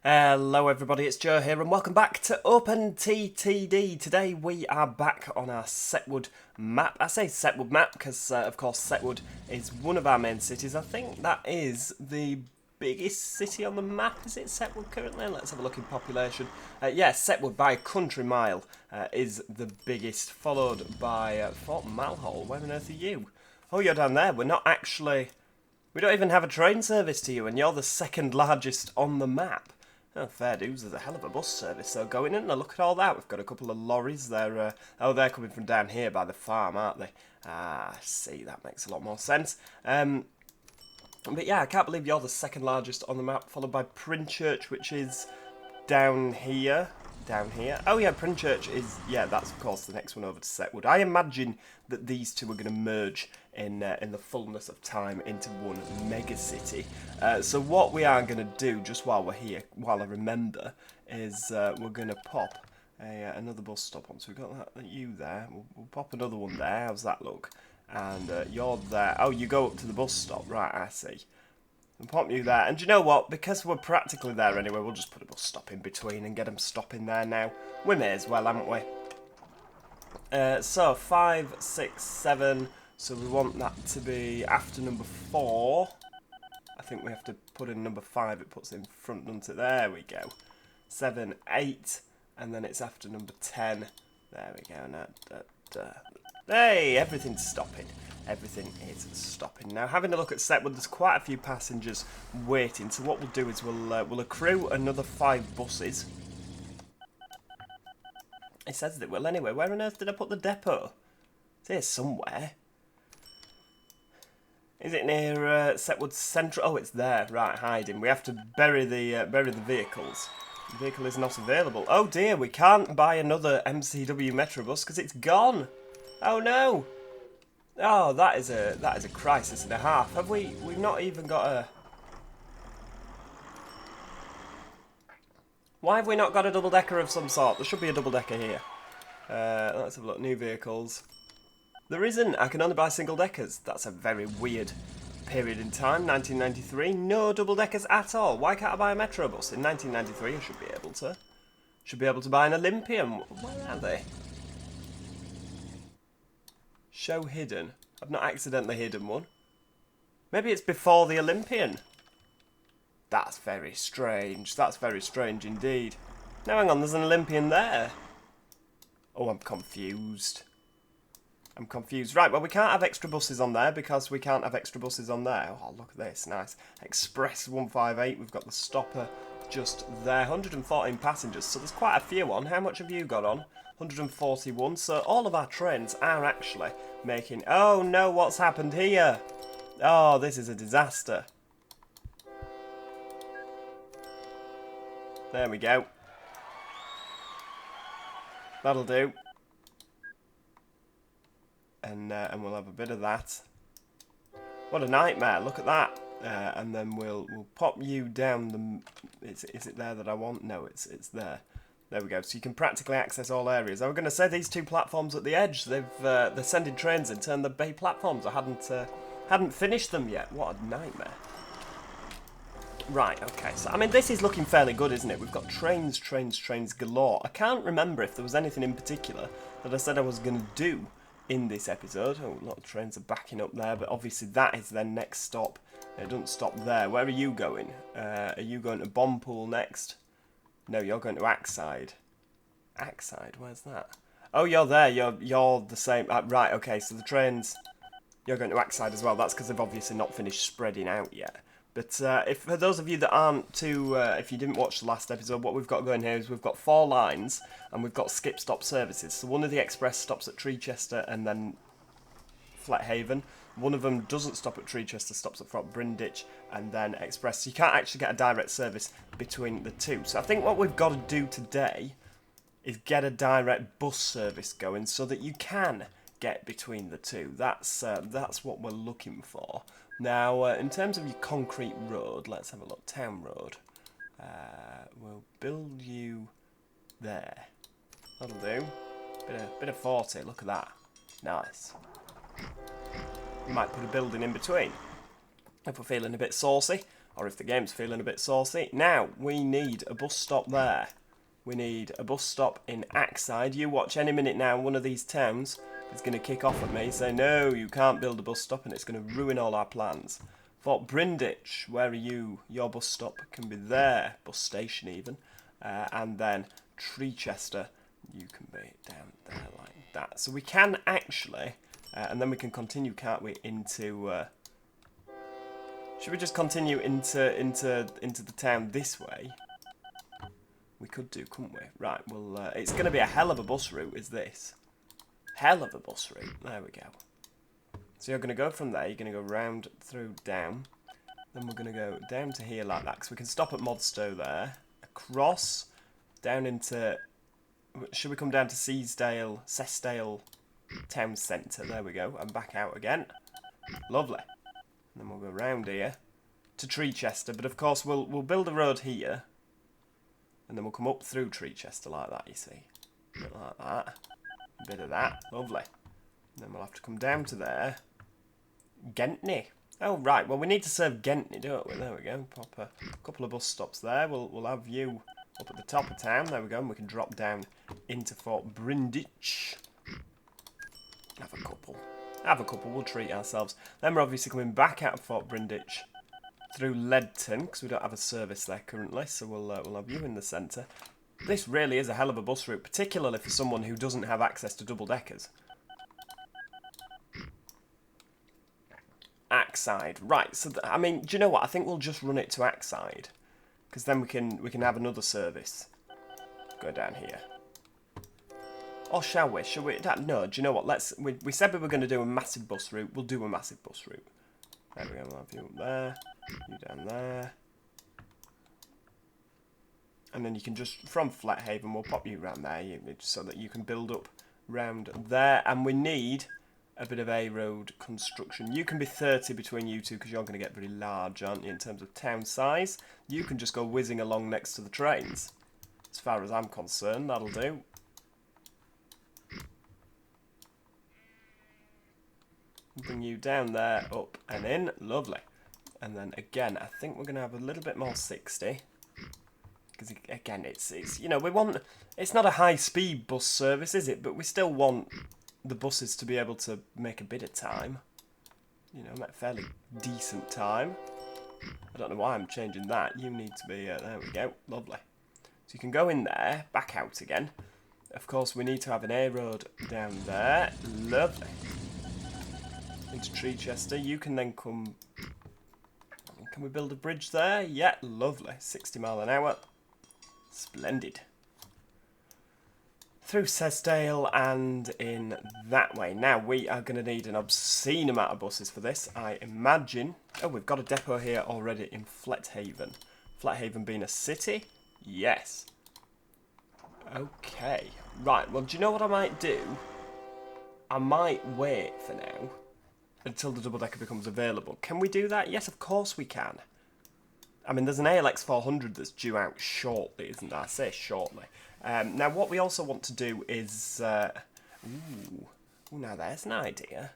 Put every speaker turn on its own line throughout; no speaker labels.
Hello everybody, it's Joe here and welcome back to OpenTTD. Today we are back on our Setwood map. I say Setwood map because of course Setwood is one of our main cities. I think that is the biggest city on the map. Is it Setwood currently? Let's have a look in population. Yes, Setwood by a country mile is the biggest, followed by Fort Malhole. Where on earth are you? Oh, you're down there. We don't even have a train service to you and you're the second largest on the map. Oh, fair dues, there's a hell of a bus service though going in. Now look at all that. We've got a couple of lorries. They're coming from down here by the farm, aren't they? Ah, I see, that makes a lot more sense. But yeah, I can't believe you're the second largest on the map, followed by Princhurch, which is down here. Oh yeah, Princhurch is, yeah, that's of course the next one over to Setwood. I imagine that these two are going to merge in the fullness of time into one mega city. So what we are going to do, just while we're here, while I remember, is we're going to pop another bus stop on. So we've got that you there. We'll pop another one there. How's that look? And you're there. Oh, you go up to the bus stop. Right, I see. And pop you there. And do you know what? Because we're practically there anyway, we'll just put a bus stop in between and get them stopping there now. We may as well, haven't we? So 5, 6, 7. So we want that to be after number 4. I think we have to put in number 5. It puts it in front, doesn't it? There we go. 7, 8. And then it's after number 10. There we go. Hey, everything's stopping. Everything is stopping. Now, having a look at Setwood, there's quite a few passengers waiting. So what we'll do is we'll accrue another 5 buses. It says that it will anyway. Where on earth did I put the depot? It's here somewhere. Is it near Setwood Central? Oh, it's there. Right, hiding. We have to bury the vehicles. The vehicle is not available. Oh dear, we can't buy another MCW Metrobus because it's gone. Oh no. Oh, that is a crisis and a half. Have we've not even got a... Why have we not got a double-decker of some sort? There should be a double-decker here. Let's have a look. New vehicles. There isn't. I can only buy single-deckers. That's a very weird period in time. 1993. No double-deckers at all. Why can't I buy a Metrobus? In 1993, I should be able to. Should be able to buy an Olympian. Where are they? Show hidden. I've not accidentally hidden one. Maybe it's before the Olympian. That's very strange. That's very strange indeed. Now hang on, there's an Olympian there. Oh, I'm confused. I'm confused. Right, well, we can't have extra buses on there because we can't have extra buses on there. Oh, look at this. Nice. Express 158. We've got the stopper just there. 114 passengers, so there's quite a few on. How much have you got on? 141. So all of our trains are actually making... Oh, no, what's happened here? Oh, this is a disaster. There we go. That'll do. And we'll have a bit of that. What a nightmare! Look at that. And then we'll pop you down the. Is it there that I want? No, it's there. There we go. So you can practically access all areas. I was going to say these two platforms at the edge. They're sending trains in, turn the bay platforms. I hadn't finished them yet. What a nightmare. Right, okay, so I mean this is looking fairly good, isn't it? We've got trains galore. I can't remember if there was anything in particular that I said I was going to do in this episode. Oh, a lot of trains are backing up there, but obviously that is their next stop. It doesn't stop there. Where are you going? Are you going to Bombpool next? No, you're going to Axide. Axide, where's that? Oh, you're there. You're the same. Right, okay, so the trains... You're going to Axide as well. That's because they've obviously not finished spreading out yet. But if for those of you that aren't too, if you didn't watch the last episode, what we've got going here is we've got 4 lines and we've got skip-stop services. So one of the express stops at Chichester and then Flethaven. One of them doesn't stop at Chichester, stops at Fort Brinditch and then express. So you can't actually get a direct service between the two. So I think what we've got to do today is get a direct bus service going so that you can get between the two. That's what we're looking for. Now, in terms of your concrete road, let's have a look. Town road. We'll build you there. That'll do. Bit of 40. Look at that. Nice. We might put a building in between if we're feeling a bit saucy. or if the game's feeling a bit saucy. Now, we need a bus stop there. We need a bus stop in Axide. You watch any minute now, one of these towns is going to kick off at me, say, no, you can't build a bus stop, and it's going to ruin all our plans. Fort Brinditch, where are you? Your bus stop can be there, bus station even. And then Chichester, you can be down there like that. So we can actually, and then we can continue, can't we, into... should we just continue into the town this way? We could do, couldn't we? Right, well, it's going to be a hell of a bus route, is this. Hell of a bus route. There we go. So you're going to go from there, you're going to go round, through, down. Then we're going to go down to here like that, because we can stop at Modstow there. Across, down into... Should we come down to Cessdale town centre? There we go. And back out again. Lovely. And then we'll go round here to Chichester. But of course, we'll build a road here. And then we'll come up through Chichester like that, you see. A bit like that. A bit of that. Lovely. And then we'll have to come down to there. Gentney. Oh, right. Well, we need to serve Gentney, don't we? There we go. Pop a couple of bus stops there. We'll have you up at the top of town. There we go. And we can drop down into Fort Brinditch. Have a couple. Have a couple. We'll treat ourselves. Then we're obviously coming back out of Fort Brinditch through Leadton, because we don't have a service there currently. So we'll have you in the centre. This really is a hell of a bus route, particularly for someone who doesn't have access to double-deckers. Axide. Right, so, I mean, do you know what? I think we'll just run it to Axide. Because then we can have another service. Go down here. Or shall we? Shall we? No, do you know what? We said we were going to do a massive bus route. We'll do a massive bus route. There we go. We'll have you up there. You down there. And then you can just, from Flathaven, we'll pop you around there so that you can build up round there. And we need a bit of A-road construction. You can be 30 between you two because you're going to get very large, aren't you, in terms of town size. You can just go whizzing along next to the trains. As far as I'm concerned, that'll do. Bring you down there, up and in. Lovely. And then again, I think we're going to have a little bit more 60. Because again, it's you know, we want... It's not a high-speed bus service, is it? But we still want the buses to be able to make a bit of time. You know, a fairly decent time. I don't know why I'm changing that. You need to be... there we go. Lovely. So you can go in there, back out again. Of course, we need to have an A road down there. Lovely. Into Chichester. You can then come... Can we build a bridge there? Yeah, lovely. 60 mile an hour. Splendid. Through Sesdale and in that way. Now, we are going to need an obscene amount of buses for this, I imagine. Oh, we've got a depot here already in Flathaven. Flathaven being a city? Yes. Okay. Right, well, do you know what I might do? I might wait for now until the double-decker becomes available. Can we do that? Yes, of course we can. I mean, there's an ALX 400 that's due out shortly, isn't there? I say shortly. Now, what we also want to do is... ooh, now there's an idea.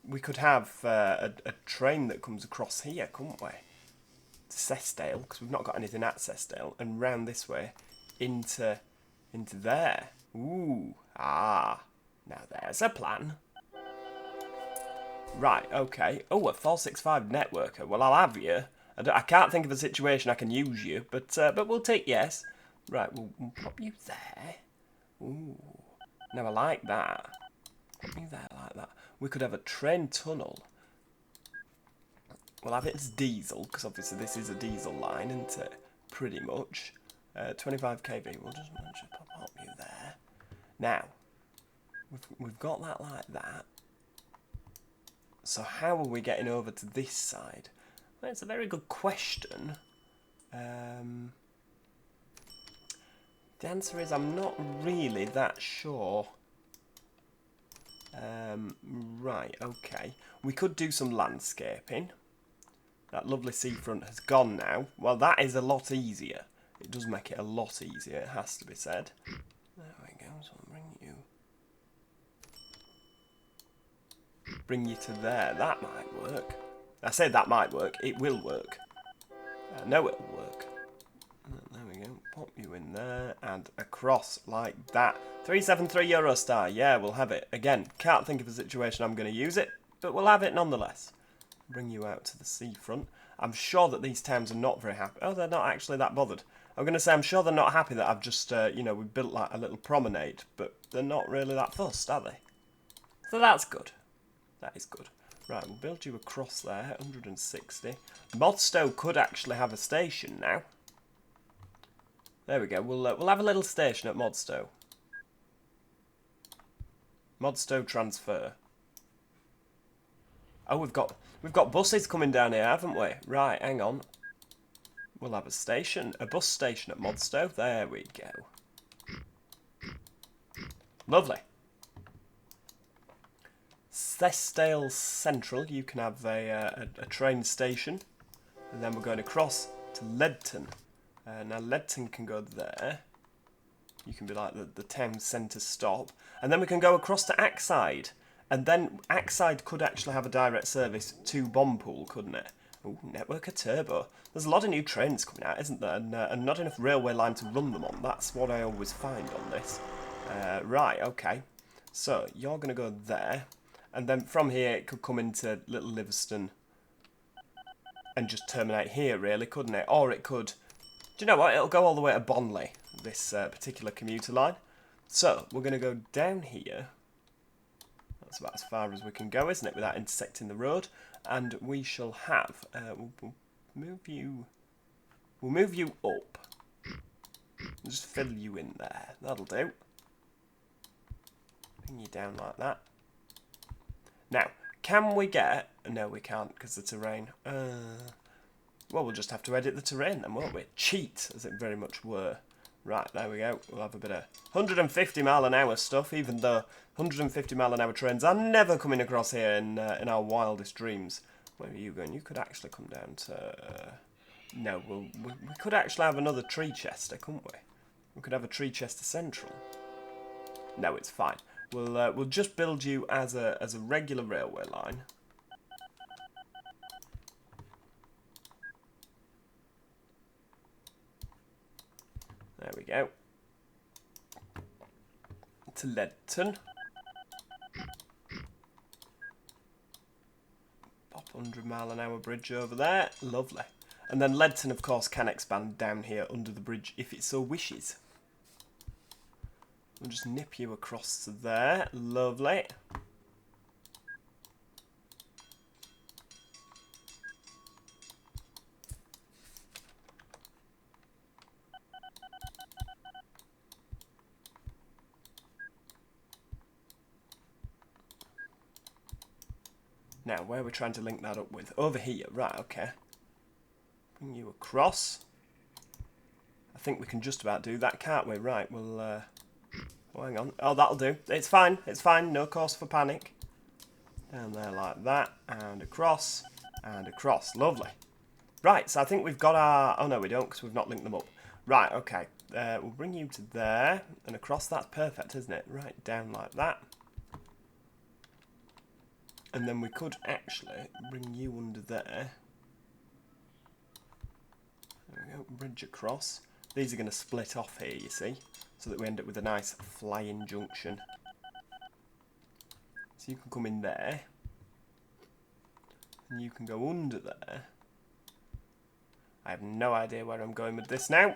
We could have a train that comes across here, couldn't we? To Sesdale, because we've not got anything at Sesdale, and round this way into there. Ooh, now there's a plan. Right, okay. Oh, a 465 networker. Well, I'll have you. I can't think of a situation I can use you, but we'll take yes. Right, we'll pop you there. Ooh. Now, I like that. Put me there like that. We could have a train tunnel. We'll have it as diesel, because obviously this is a diesel line, isn't it? Pretty much. 25 kV. We'll just pop you there. Now, we've got that like that. So how are we getting over to this side? Well, it's a very good question. The answer is I'm not really that sure. Right, okay. We could do some landscaping. That lovely seafront has gone now. Well, that is a lot easier. It does make it a lot easier, it has to be said. There we go, so I'll bring you to there. That might work. I say that might work. It will work. I know it'll work. There we go. Pop you in there and across like that. 373 Eurostar. Yeah, we'll have it. Again, can't think of a situation I'm going to use it, but we'll have it nonetheless. Bring you out to the seafront. I'm sure that these towns are not very happy. Oh, they're not actually that bothered. I'm going to say I'm sure they're not happy that I've just, you know, we built like a little promenade, but they're not really that fussed, are they? So that's good. That is good. Right, we'll build you across there, 160. Modstow could actually have a station now. There we go. We'll have a little station at Modstow. Modstow transfer. Oh, we've got buses coming down here, haven't we? Right, hang on. We'll have a bus station at Modstow. There we go. Lovely. Thestale Central, you can have a train station. And then we're going across to Leadton. Now Leadton can go there. You can be like the town centre stop. And then we can go across to Axide. And then Axide could actually have a direct service to Bompool, couldn't it? Ooh, Networker Turbo. There's a lot of new trains coming out, isn't there? And not enough railway line to run them on. That's what I always find on this. Right, okay. So, you're going to go there. And then from here, it could come into Little Livingston and just terminate here, really, couldn't it? Or it could... Do you know what? It'll go all the way to Bonley, this particular commuter line. So, we're going to go down here. That's about as far as we can go, isn't it, without intersecting the road? And we shall have... we'll move you... We'll move you up. Just fill you in there. That'll do. Bring you down like that. Now, can we get... No, we can't, because the terrain... Well, we'll just have to edit the terrain then, won't we? Cheat, as it very much were. Right, there we go. We'll have a bit of 150 mile an hour stuff, even though 150 mile an hour trains are never coming across here in our wildest dreams. Where are you going? You could actually come down to... No, we could actually have another tree chester, couldn't we? We could have a tree chester central. No, it's fine. We'll just build you as a regular railway line. There we go. To Leadton. Pop 100 mile an hour bridge over there. Lovely. And then Leadton, of course, can expand down here under the bridge if it so wishes. We'll just nip you across to there. Lovely. Now, where are we trying to link that up with? Over here. Right, okay. Bring you across. I think we can just about do that, can't we? Right, we'll... Oh, hang on. Oh, that'll do. It's fine. It's fine. No cause for panic. Down there like that. And across. And across. Lovely. Right, so I think we've got our... Oh, no, we don't, because we've not linked them up. Right, okay. We'll bring you to there. And across. That's perfect, isn't it? Right, down like that. And then we could actually bring you under there. There we go, bridge across. These are going to split off here, you see, so that we end up with a nice flying junction. So you can come in there. And you can go under there. I have no idea where I'm going with this now.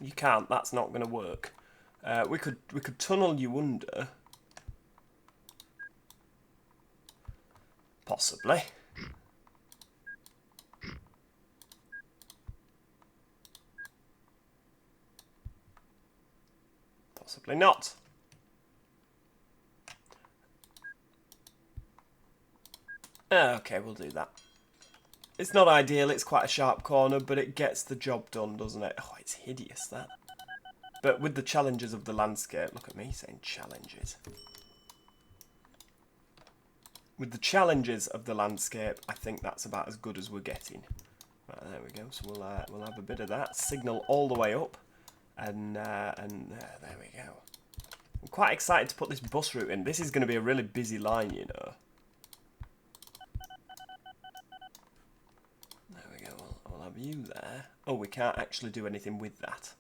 You can't, that's not going to work. We could tunnel you under. Possibly. Possibly not. Okay, we'll do that. It's not ideal, it's quite a sharp corner, but it gets the job done, doesn't it? Oh, it's hideous, that. But with the challenges of the landscape, look at me saying challenges. With the challenges of the landscape, I think that's about as good as we're getting. Right, there we go. So we'll have a bit of that. Signal all the way up. And there we go. I'm quite excited to put this bus route in. This is going to be a really busy line, you know. There we go. have you there. Oh, we can't actually do anything with that.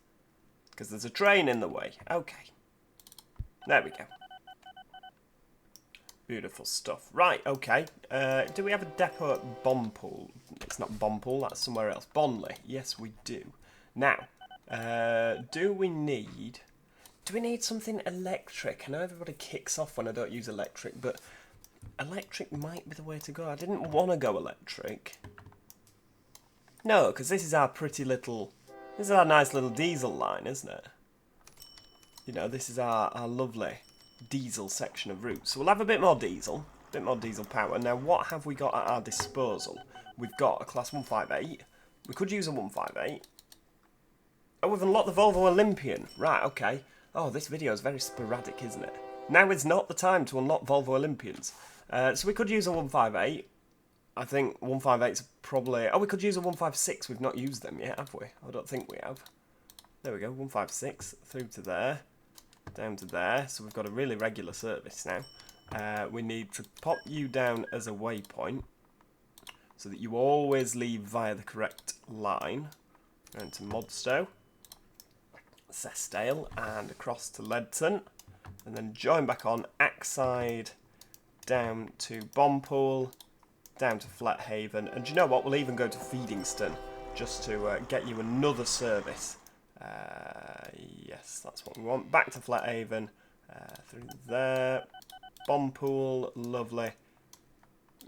Because there's a train in the way. Okay. There we go. Beautiful stuff. Right, okay. Do we have a depot at Bonpool? It's not Bonpool, that's somewhere else. Bonley. Yes, we do. Now, do we need something electric? I know everybody kicks off when I don't use electric, but electric might be the way to go. I didn't want to go electric. No, because this is our this is our nice little diesel line, isn't it? You know, this is our lovely diesel section of route. So we'll have a bit more diesel power. Now, what have we got at our disposal? We've got a class 158. We could use a 158. Oh, we've unlocked the Volvo Olympian. Right, okay. Oh, this video is very sporadic, isn't it? Now is not the time to unlock Volvo Olympians. So we could use a 158. I think 158's probably... Oh, we could use a 156. We've not used them yet, have we? I don't think we have. There we go, 156 through to there. Down to there. So we've got a really regular service now. We need to pop you down as a waypoint so that you always leave via the correct line. Going to Modstow, Cestale, and across to Ledton. And then join back on Axside, down to Bonpool, down to Flethaven. And do you know what? We'll even go to Feedingston just to get you another service. Yes, that's what we want. Back to Flethaven, through there, Bonpool, lovely.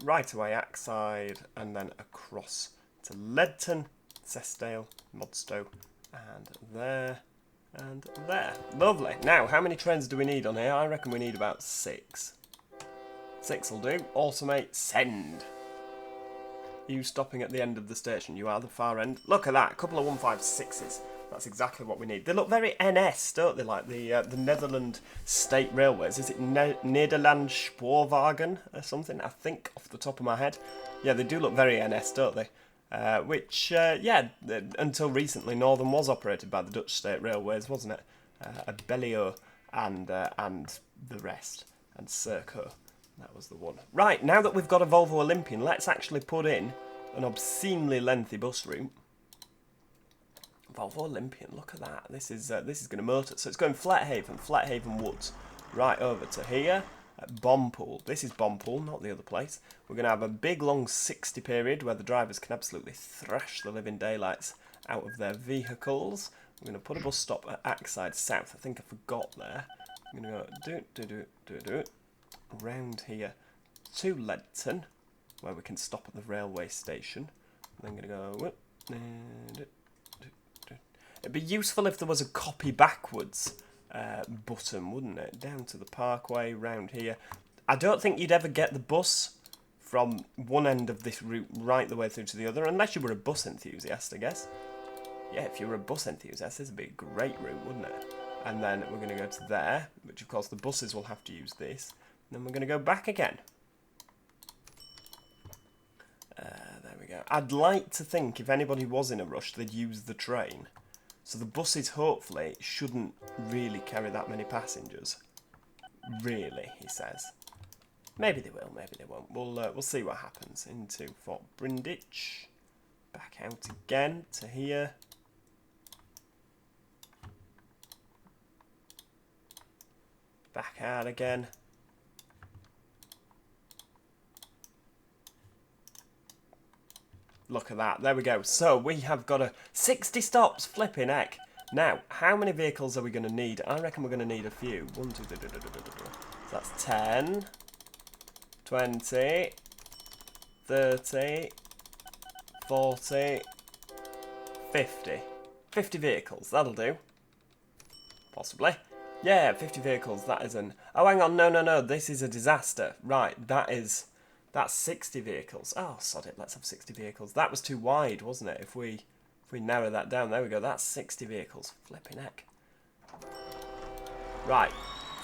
Right away Axside, and then across to Ledton, Cestale, Modstow, and there, and there. Lovely. Now, how many trains do we need on here? I reckon we need about 6. 6 will do. Automate, send. You stopping at the end of the station. You are the far end. Look at that, a couple of 156s. That's exactly what we need. They look very NS, don't they? Like the Netherlands State Railways. Is it Nederland Spoorwagen or something? I think off the top of my head. Yeah, they do look very NS, don't they? Which, yeah, until recently, Northern was operated by the Dutch State Railways, wasn't it? Abellio and the rest, and Serco. That was the one. Right, now that we've got a Volvo Olympian, let's actually put in an obscenely lengthy bus route. Volvo Olympian, look at that. This is going to motor. So it's going Flethaven Woods, right over to here at Bonpool. This is Bonpool, not the other place. We're going to have a big long 60 period where the drivers can absolutely thrash the living daylights out of their vehicles. We're going to put a bus stop at Axside South. I think I forgot there. I'm going to go round here to Ledton, where we can stop at the railway station. And then I'm going to go... It'd be useful if there was a copy backwards button, wouldn't it? Down to the parkway, round here. I don't think you'd ever get the bus from one end of this route right the way through to the other, unless you were a bus enthusiast, I guess. Yeah, if you were a bus enthusiast, this would be a great route, wouldn't it? And then we're going to go to there, which of course the buses will have to use this. And then we're going to go back again. There we go. I'd like to think if anybody was in a rush, they'd use the train. So the buses, hopefully, shouldn't really carry that many passengers. Really, he says. Maybe they will, maybe they won't. We'll see what happens. Into Fort Brindich. Back out again to here. Back out again. Look at that. There we go. So we have got a 60 stops. Flipping heck. Now, how many vehicles are we going to need? I reckon we're going to need a few. 1, 2, 3, so that's 10, 20, 30, 40, 50. 50 vehicles. That'll do. Possibly. Yeah, 50 vehicles. That is an... Oh, hang on. No. This is a disaster. Right, that's 60 vehicles. Oh, sod it. Let's have 60 vehicles. That was too wide, wasn't it? If we narrow that down, there we go. That's 60 vehicles. Flipping heck. Right,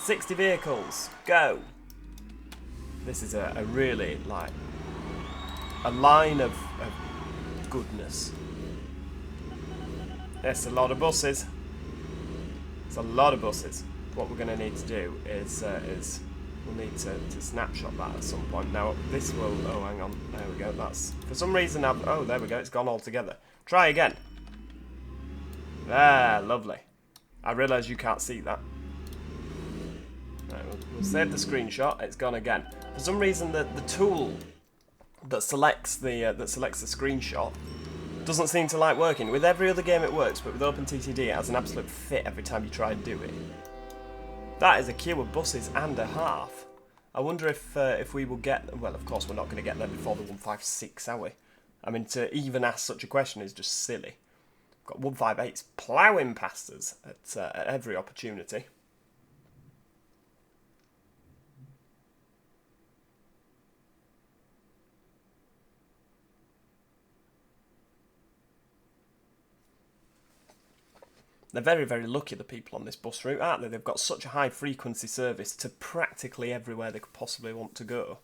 60 vehicles. Go. This is a really, like, a line of goodness. There's a lot of buses. It's a lot of buses. What we're going to need to do is we'll need to snapshot that at some point. Now, this will... Oh, hang on. There we go. That's... For some reason, oh, there we go. It's gone all together. Try again. Ah, lovely. I realise you can't see that. Right, we'll save the screenshot. It's gone again. For some reason, the tool that selects the screenshot doesn't seem to like working. With every other game it works, but with OpenTTD it has an absolute fit every time you try and do it. That is a queue of buses and a half. I wonder if we will get... Well, of course we're not going to get there before the 156, are we? I mean, to even ask such a question is just silly. Got 158s ploughing past us at every opportunity. They're very, very lucky, the people on this bus route, aren't they? They've got such a high frequency service to practically everywhere they could possibly want to go.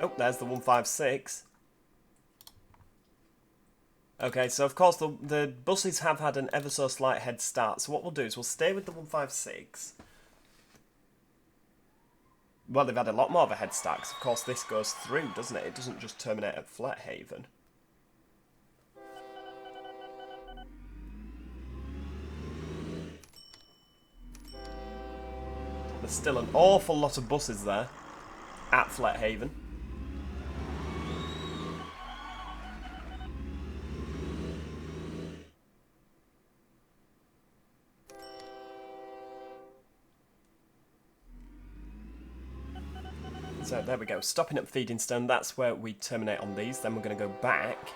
Oh, there's the 156. Okay, so of course the buses have had an ever so slight head start. So what we'll do is we'll stay with the 156. Well, they've had a lot more of a head start, because of course this goes through, doesn't it? It doesn't just terminate at Flethaven. There's still an awful lot of buses there at Flethaven. So there we go, stopping at Feedingstone, that's where we terminate on these. Then we're going to go back.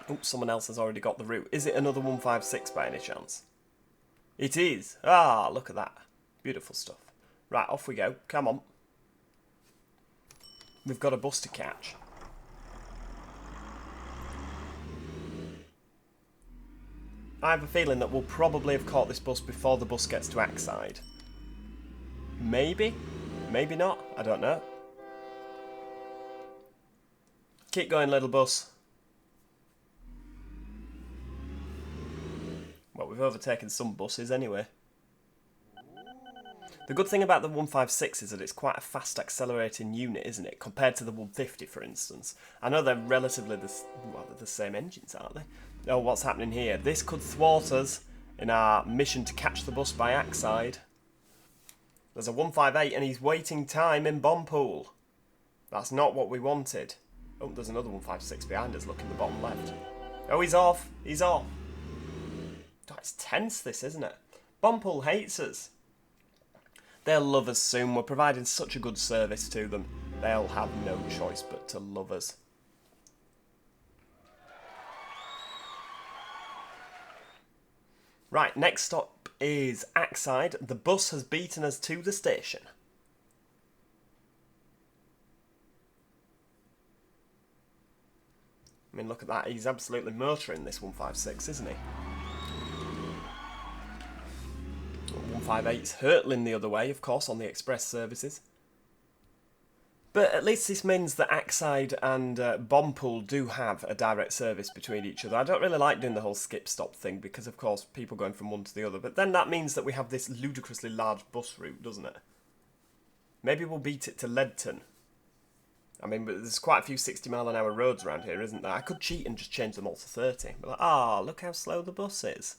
Oh, someone else has already got the route. Is it another 156 by any chance? It is. Ah, look at that. Beautiful stuff. Right, off we go. Come on. We've got a bus to catch. I have a feeling that we'll probably have caught this bus before the bus gets to Axide. Maybe? Maybe not. I don't know. Keep going, little bus. Well, we've overtaken some buses anyway. The good thing about the 156 is that it's quite a fast accelerating unit, isn't it? Compared to the 150, for instance. I know they're relatively they're the same engines, aren't they? Oh, what's happening here? This could thwart us in our mission to catch the bus by Axide. There's a 158 and he's waiting time in Bompool. That's not what we wanted. Oh, there's another 156 behind us, look in the bottom left. Oh, he's off. He's off. Oh, it's tense, this, isn't it? Bompool hates us. They'll love us soon. We're providing such a good service to them. They'll have no choice but to love us. Right, next stop is Axide. The bus has beaten us to the station. I mean, look at that. He's absolutely motoring this 156, isn't he? 158's hurtling the other way, of course, on the express services. But at least this means that Axide and Bompool do have a direct service between each other. I don't really like doing the whole skip-stop thing because, of course, people going from one to the other. But then that means that we have this ludicrously large bus route, doesn't it? Maybe we'll beat it to Ledton. I mean, but there's quite a few 60-mile-an-hour roads around here, isn't there? I could cheat and just change them all to 30. But like, ah, look how slow the bus is.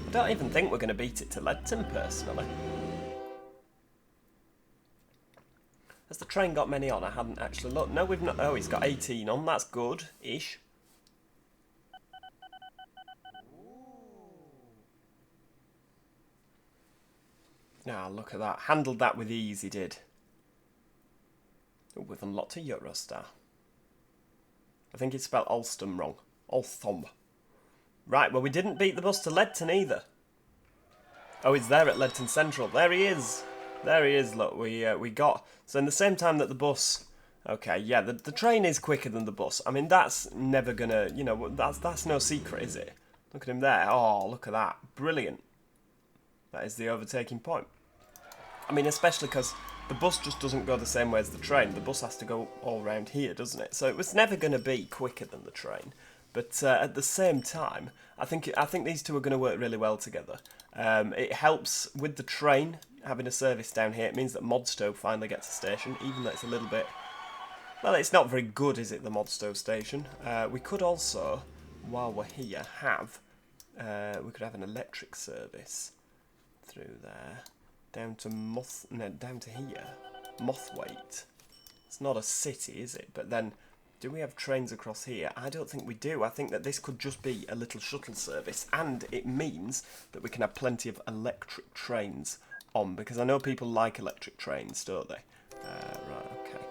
I don't even think we're going to beat it to Ledton, personally. Has the train got many on? I hadn't actually looked. No, we've not. Oh, he's got 18 on. That's good-ish. Ah, look at that. Handled that with ease, he did. Oh, we've unlocked a Eurostar. I think he spelled Alstom wrong. Alstom. Right, well, we didn't beat the bus to Ledton either. Oh, he's there at Ledton Central. There he is. There he is, look. We got... So in the same time that the bus... Okay, yeah, the train is quicker than the bus. I mean, that's never gonna... You know, that's no secret, is it? Look at him there. Oh, look at that. Brilliant. That is the overtaking point. I mean, especially because the bus just doesn't go the same way as the train. The bus has to go all round here, doesn't it? So it was never going to be quicker than the train. But at the same time, I think these two are going to work really well together. It helps with the train having a service down here. It means that Modstow finally gets a station, even though it's a little bit... Well, it's not very good, is it, the Modstow station? We could also, while we're here, have... we could have an electric service through there. Down to down to here. Mothwaite. It's not a city, is it? But then... Do we have trains across here? I don't think we do. I think that this could just be a little shuttle service, and it means that we can have plenty of electric trains on, because I know people like electric trains, don't they? Right, okay.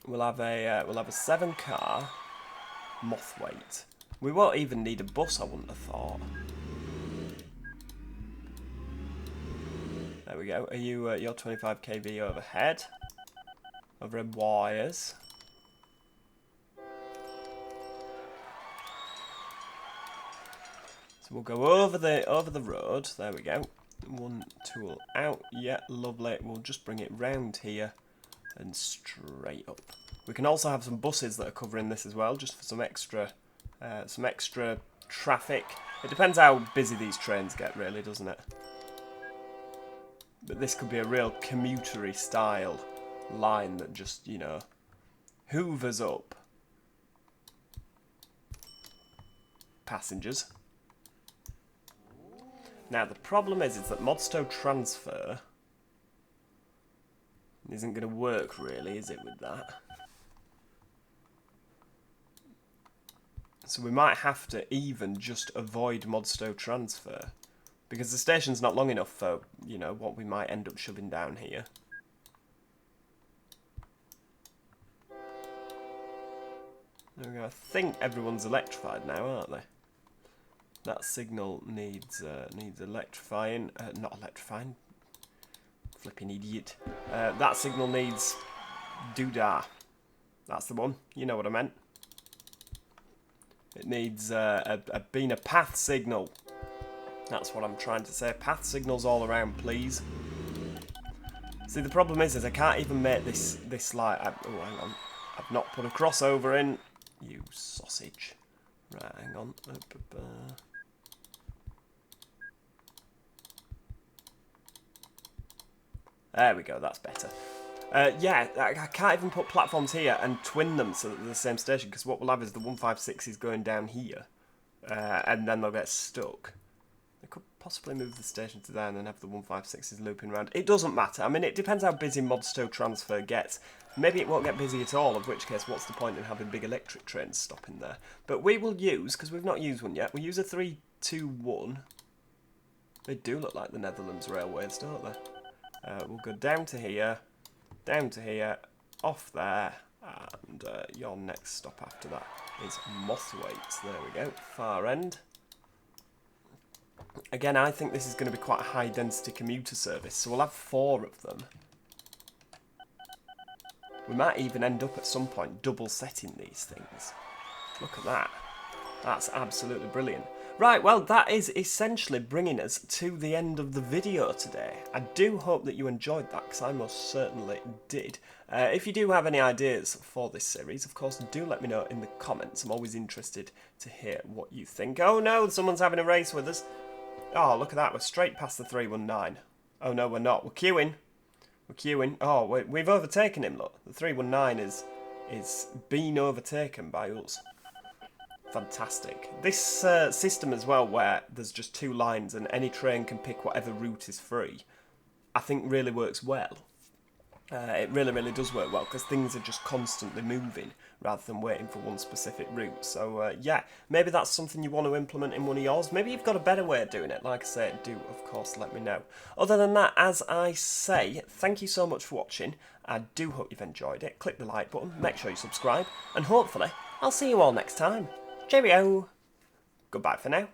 We'll have a 7-car Mothwaite. We won't even need a bus, I wouldn't have thought. There we go. Are you you're 25 kV overhead? Overhead wires. So we'll go over the road. There we go. One tool out. Yeah, lovely. We'll just bring it round here and straight up. We can also have some buses that are covering this as well, just for some extra traffic. It depends how busy these trains get, really, doesn't it? But this could be a real commutery style line that just, you know, hoovers up passengers. Now the problem is that Modstow transfer isn't going to work really, is it, with that? So we might have to even just avoid Modstow transfer, because the station's not long enough for, you know, what we might end up shoving down here. There we go. I think everyone's electrified now, aren't they? That signal needs electrifying. Not electrifying. Flipping idiot. That signal needs doodah. That's the one. You know what I meant. It needs being a path signal. That's what I'm trying to say. Path signals all around, please. See, the problem is I can't even make this light. Oh, hang on. I've not put a crossover in. You sausage. Right, hang on. There we go, that's better. Yeah, I can't even put platforms here and twin them so that they're the same station, because what we'll have is the 156 is going down here, and then they'll get stuck. They could possibly move the station to there and then have the 156s looping around. It doesn't matter. I mean, it depends how busy Modstow transfer gets. Maybe it won't get busy at all, in which case, what's the point in having big electric trains stopping there? But we will use, because we've not used one yet, we'll use a 321. They do look like the Netherlands Railways, don't they? We'll go down to here, off there, and your next stop after that is Mothwaite. There we go, far end. Again, I think this is going to be quite a high-density commuter service, so we'll have 4 of them. We might even end up at some point double setting these things. Look at that. That's absolutely brilliant. Right, well, that is essentially bringing us to the end of the video today. I do hope that you enjoyed that, because I most certainly did. If you do have any ideas for this series, of course, do let me know in the comments. I'm always interested to hear what you think. Oh no, someone's having a race with us. Oh, look at that, we're straight past the 319. Oh no, we're not. We're queuing. We're queuing. Oh, we've overtaken him, look. The 319 is being overtaken by us. Fantastic. This system as well, where there's just 2 lines and any train can pick whatever route is free, I think really works well. It really does work well, because things are just constantly moving rather than waiting for one specific route. So yeah, maybe that's something you want to implement in one of yours. Maybe you've got a better way of doing it. Like I say, do of course let me know. Other than that, as I say, thank you so much for watching. I do hope you've enjoyed it. Click the like button, make sure you subscribe, and hopefully I'll see you all next time. Cheerio! Goodbye for now.